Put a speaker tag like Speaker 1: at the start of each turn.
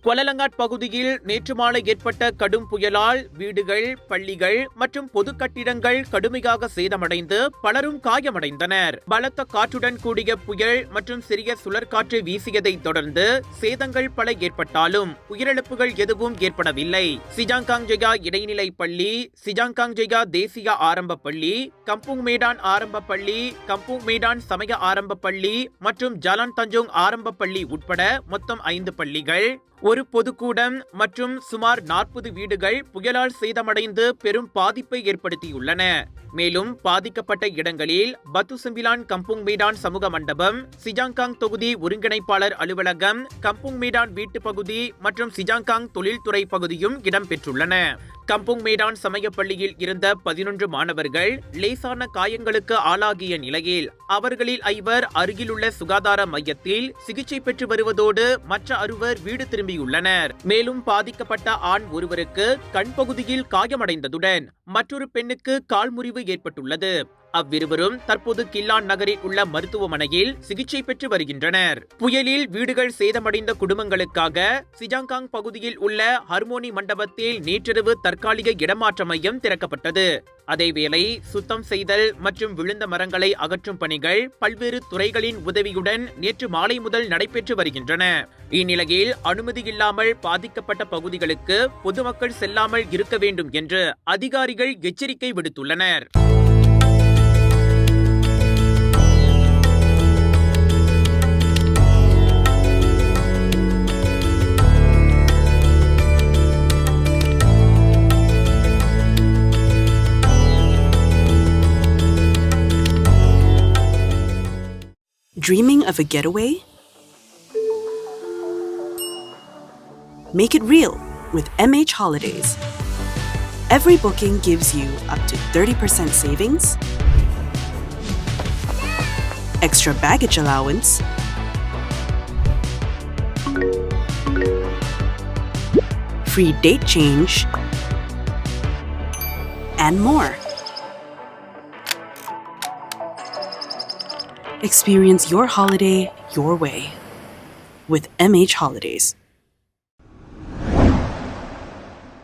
Speaker 1: கொலலங்காட் பகுதியில் நேற்று மாலை ஏற்பட்ட கடும் புயலால் வீடுகள், பள்ளிகள் மற்றும் பொது கட்டிடங்கள் கடுமையாக சேதமடைந்து பலரும் காயமடைந்தனர். பலத்த காற்றுடன் கூடிய புயல் மற்றும் சிறிய சுழற்காற்று வீசியதை தொடர்ந்து சேதங்கள் பல ஏற்பட்டாலும் உயிரிழப்புகள் எதுவும் ஏற்படவில்லை. சிஜாங்காங் ஜெயா இடைநிலை பள்ளி, சிஜாங்காங் ஜெயா தேசிய ஆரம்ப பள்ளி, கம்புங் மேடான் ஆரம்ப பள்ளி, கம்புங் மேடான் சமய ஆரம்ப பள்ளி மற்றும் ஜாலான் தஞ்சோங் ஆரம்ப பள்ளி உட்பட மொத்தம் 5 பள்ளிகள், ஒரு பொதுக்கூடம் மற்றும் சுமார் 40 வீடுகள் புயலால் சேதமடைந்து பெரும் பாதிப்பை ஏற்படுத்தியுள்ளன. மேலும் பாதிக்கப்பட்ட இடங்களில் பத்து சிம்பிலான் கம்புங் மேடான் சமூக மண்டபம், சிஜாங்காங் தொகுதி ஒருங்கிணைப்பாளர் அலுவலகம், கம்புங் மேடான் வீட்டு பகுதி மற்றும் சிஜாங்காங் தொழில்துறை பகுதியும் இடம்பெற்றுள்ளன. கம்புங் மேடான் சமய பள்ளியில் இருந்த 11 மாணவர்கள் லேசான காயங்களுக்கு ஆளாகிய நிலையில் அவர்களில் 5 அருகிலுள்ள சுகாதார மையத்தில் சிகிச்சை பெற்று வருவதோடு மற்ற 6 வீடு திரும்பியுள்ளனர். மேலும் பாதிக்கப்பட்ட ஆண் ஒருவருக்கு கண் பகுதியில் காயமடைந்ததுடன் மற்றொரு பெண்ணுக்கு கால் முறிவு ஏற்பட்டுள்ளது. அவ்விருவரும் தற்போது கில்லான் நகரில் உள்ள மருத்துவமனையில் சிகிச்சை பெற்று வருகின்றனர். புயலில் வீடுகள் சேதமடைந்த குடும்பங்களுக்காக சிஜாங்காங் பகுதியில் உள்ள ஹார்மோனி மண்டபத்தில் நேற்றிரவு தற்காலிக இடமாற்ற மையம் திறக்கப்பட்டது. அதேவேளை சுத்தம் செய்தல் மற்றும் விழுந்த மரங்களை அகற்றும் பணிகள் பல்வேறு துறைகளின் உதவியுடன் நேற்று மாலை முதல் நடைபெற்று வருகின்றன. இந்நிலையில் அனுமதி இல்லாமல் பாதிக்கப்பட்ட பகுதிகளுக்கு பொதுமக்கள் செல்லாமல் இருக்க வேண்டும் என்று அதிகாரிகள் எச்சரிக்கை விடுத்துள்ளனர்.
Speaker 2: Dreaming of a getaway? Make it real with MH Holidays. Every booking gives you up to 30% savings, extra baggage allowance, free date change, and more. Experience your holiday your way with MH Holidays.